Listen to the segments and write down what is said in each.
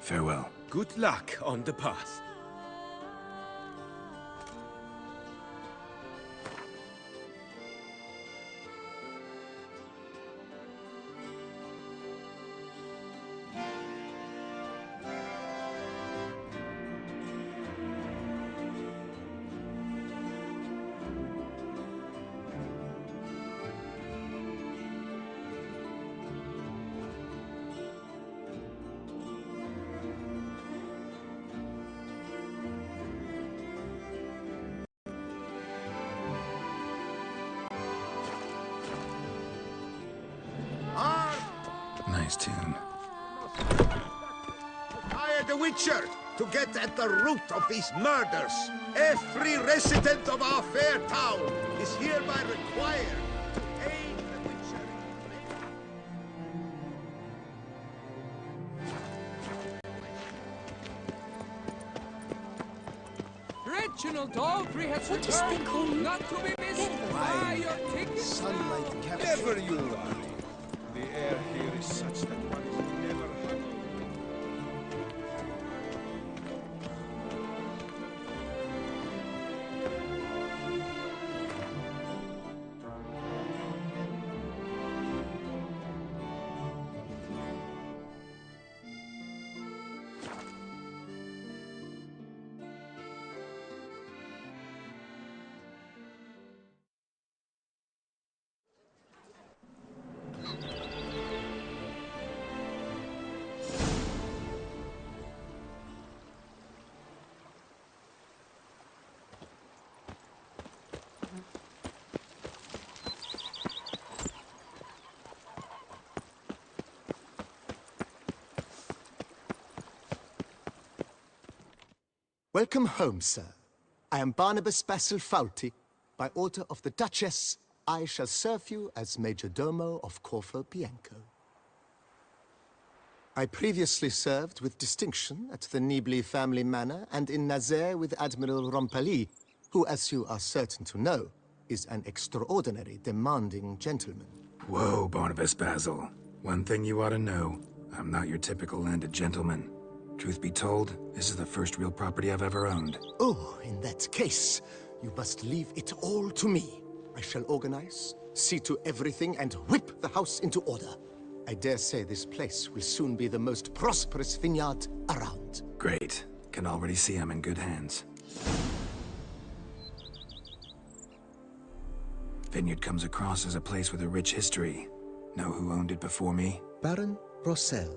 Farewell. Good luck on the path. Nice tune. Hire the Witcher to get at the root of these murders. Every resident of our fair town is hereby required to aid the Witcher. Reginald Daltrey has What does returned, they call you? not to be missed. Get Buy your tickets Sunlight now. capture. Wherever you are, the air here is such that one is never hungry. Welcome home, sir. I am Barnabas Basil Fawlty. By order of the Duchess, I shall serve you as Major Domo of Corvo Bianco. I previously served with distinction at the Nibli family manor and in Nazaire with Admiral Rompali, who, as you are certain to know, is an extraordinary demanding gentleman. Whoa, Barnabas Basil. One thing you ought to know. I'm not your typical landed gentleman. Truth be told, this is the first real property I've ever owned. Oh, in that case, you must leave it all to me. I shall organize, see to everything, and whip the house into order. I dare say this place will soon be the most prosperous vineyard around. Great. Can already see I'm in good hands. Vineyard comes across as a place with a rich history. Know who owned it before me? Baron Rossel,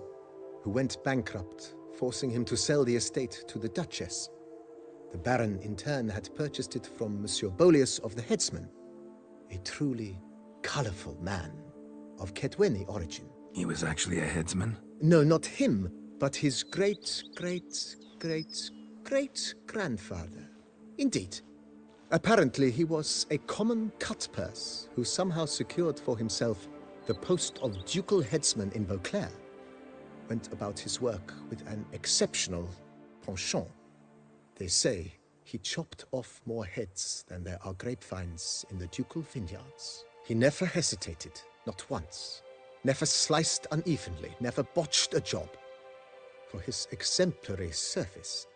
who went bankrupt, forcing him to sell the estate to the Duchess. The Baron, in turn, had purchased it from Monsieur Bolius of the Headsman, a truly colorful man of Kedweni origin. He was actually a headsman? No, not him, but his great-great-great-great-grandfather. Indeed. Apparently, he was a common cutpurse who somehow secured for himself the post of ducal headsman in Beauclair. Went about his work with an exceptional penchant. They say he chopped off more heads than there are grapevines in the ducal vineyards. He never hesitated, not once. Never sliced unevenly, never botched a job. For his exemplary service,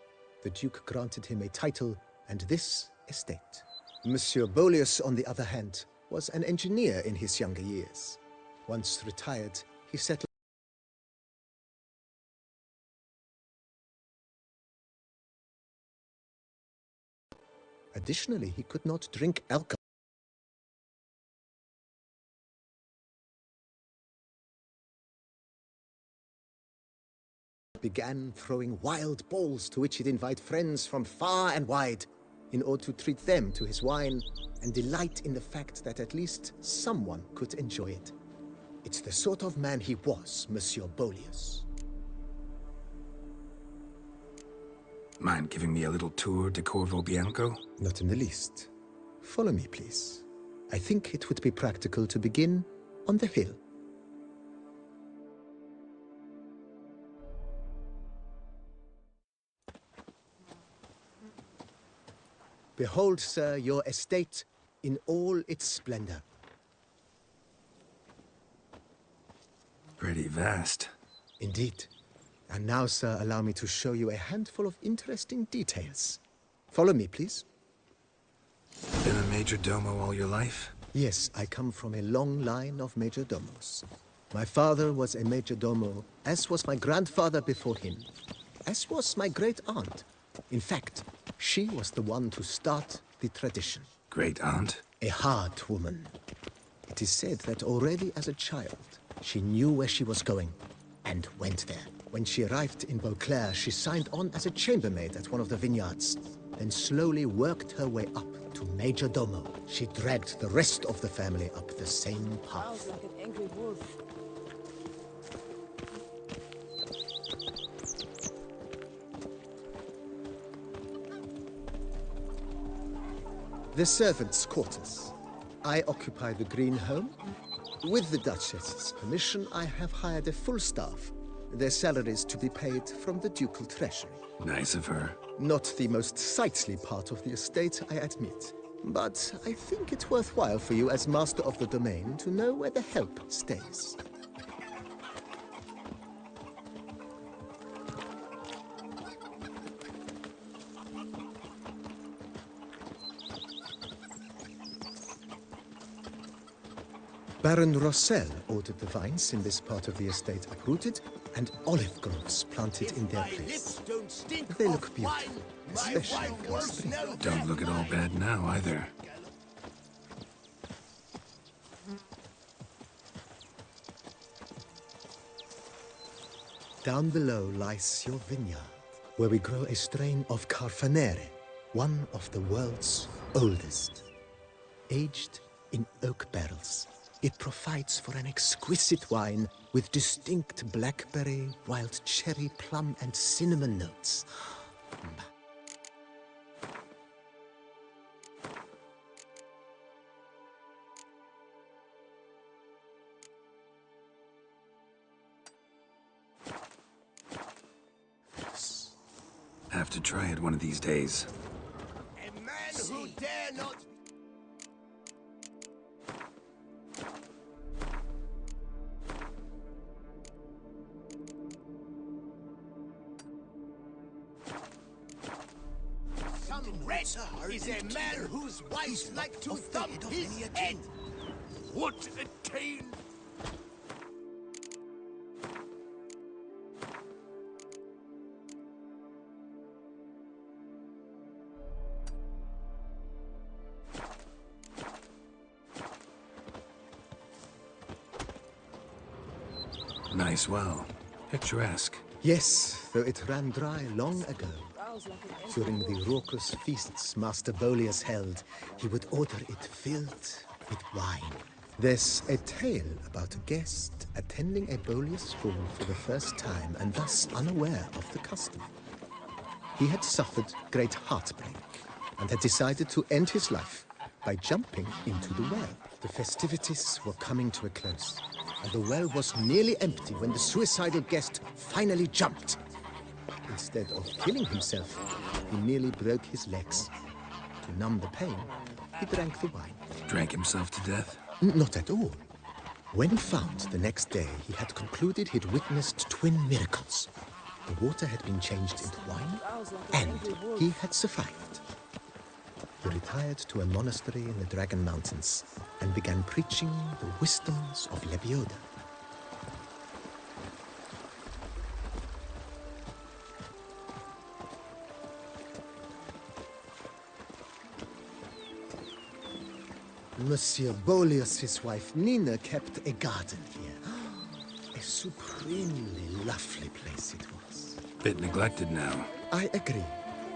the Duke granted him a title and this estate. Monsieur Bolius, on the other hand, was an engineer in his younger years. Once retired, he settled. Additionally, he could not drink alcohol. Began throwing wild balls to which he'd invite friends from far and wide in order to treat them to his wine and delight in the fact that at least someone could enjoy it. It's the sort of man he was, Monsieur Bolius. Mind giving me a little tour de Corvo Bianco? Not in the least. Follow me, please. I think it would be practical to begin on the hill. Behold, sir, your estate in all its splendor. Pretty vast. Indeed. And now, sir, allow me to show you a handful of interesting details. Follow me, please. Been a major domo all your life? Yes, I come from a long line of major domos. My father was a major domo, as was my grandfather before him, as was my great-aunt. In fact, she was the one to start the tradition. Great-aunt? A hard woman. It is said that already as a child, she knew where she was going, and went there. When she arrived in Beauclair, she signed on as a chambermaid at one of the vineyards, then slowly worked her way up to Major Domo. She dragged the rest of the family up the same path. Sounds like an angry wolf. The servants' quarters. I occupy the green home. With the Duchess's permission, I have hired a full staff. Their salaries to be paid from the ducal treasury. Nice of her. Not the most sightly part of the estate, I admit. But I think it worthwhile for you as master of the domain to know where the help stays. Baron Rossel ordered the vines in this part of the estate uprooted and olive groves planted in their place. They look beautiful, especially in the spring. Don't look at all bad now, either. Down below lies your vineyard, where we grow a strain of Carfanere, one of the world's oldest. Aged in oak barrels, it provides for an exquisite wine with distinct blackberry, wild cherry, plum, and cinnamon notes. Have to try it one of these days. A man who dare not... Some wretch is a man whose wives like to thump his head. What a tale! Nice well. Picturesque. Yes, though it ran dry long ago. Sounds like an angry During the raucous feasts Master Boleus held, he would order it filled with wine. There's a tale about a guest attending a Boleus ball for the first time and thus unaware of the custom. He had suffered great heartbreak and had decided to end his life by jumping into the well. The festivities were coming to a close, and the well was nearly empty when the suicidal guest finally jumped. Instead of killing himself, he merely broke his legs. To numb the pain, he drank the wine. Drank himself to death? Not at all. When found the next day, he had concluded he'd witnessed twin miracles. The water had been changed into wine, and he had survived. He retired to a monastery in the Dragon Mountains and began preaching the wisdoms of Lebioda. Monsieur Boleus' wife Nina kept a garden here. A supremely lovely place it was. Bit neglected now. I agree.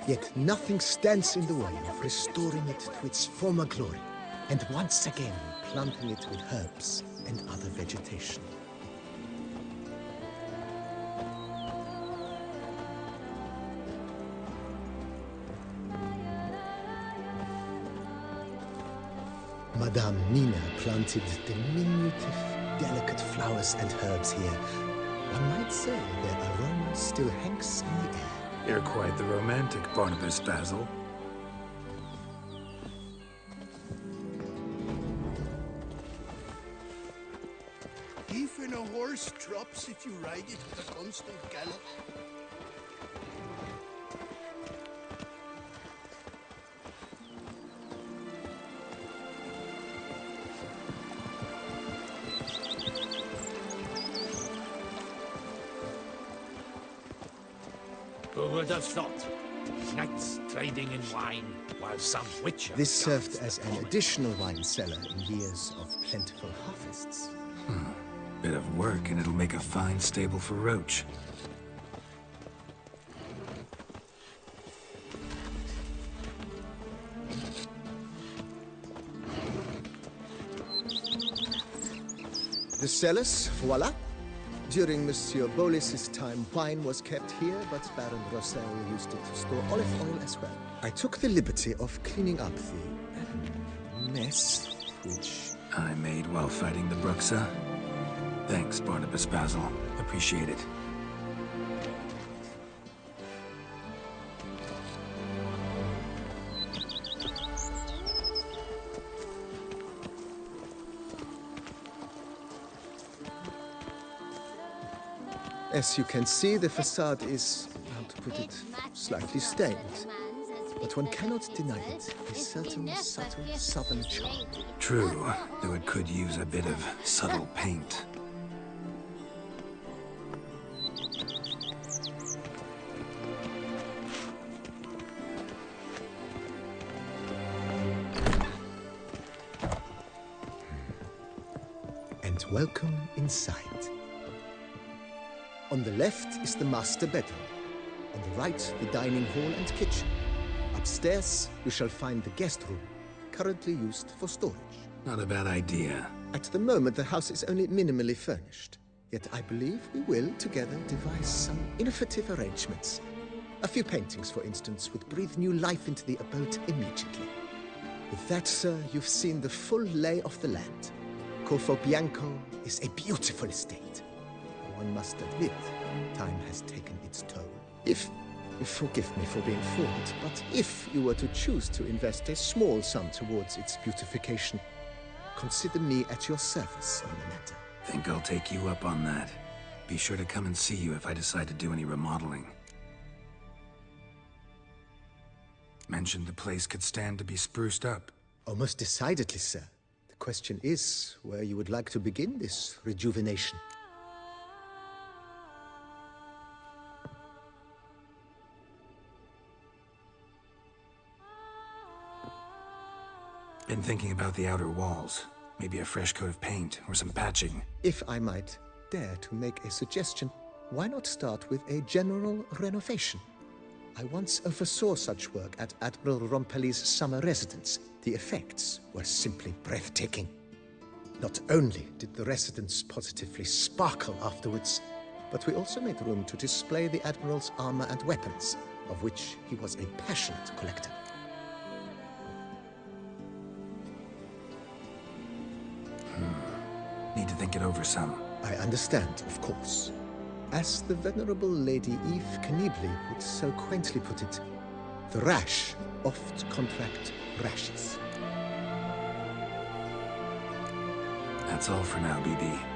Yet nothing stands in the way of restoring it to its former glory, and once again planting it with herbs and other vegetation. Madame Nina planted diminutive, delicate flowers and herbs here. One might say their aroma still hangs in the air. You're quite the romantic, Barnabas Basil. Even a horse drops if you ride it at a constant gallop. Who would have thought? Knights trading in wine, while some witcher... This served as an additional wine cellar in years of plentiful harvests. Bit of work and it'll make a fine stable for Roach. The cellars, voila. During Monsieur Bolis's time, wine was kept here, but Baron Rossel used it to store olive oil as well. I took the liberty of cleaning up the mess, which... I made while fighting the Bruxa. Thanks, Barnabas Basil. Appreciate it. As you can see, the facade is, how to put it, slightly stained. But one cannot deny it, a certain subtle southern charm. True, though it could use a bit of subtle paint. And welcome inside. On the left is the master bedroom. On the right, the dining hall and kitchen. Upstairs, you shall find the guest room, currently used for storage. Not a bad idea. At the moment, the house is only minimally furnished. Yet I believe we will, together, devise some innovative arrangements. A few paintings, for instance, would breathe new life into the abode immediately. With that, sir, you've seen the full lay of the land. Corvo Bianco is a beautiful estate. One must admit, time has taken its toll. Forgive me for being forward, but if you were to choose to invest a small sum towards its beautification, consider me at your service on the matter. Think I'll take you up on that. Be sure to come and see you if I decide to do any remodeling. Mentioned the place could stand to be spruced up. Oh, most decidedly, sir. The question is where you would like to begin this rejuvenation. Been thinking about the outer walls. Maybe a fresh coat of paint or some patching. If I might dare to make a suggestion, why not start with a general renovation? I once oversaw such work at Admiral Rompelli's summer residence. The effects were simply breathtaking. Not only did the residence positively sparkle afterwards, but we also made room to display the Admiral's armor and weapons, of which he was a passionate collector. Need to think it over some. I understand, of course. As the venerable Lady Eve Knebly would so quaintly put it, the rash oft contract rashes. That's all for now, BB.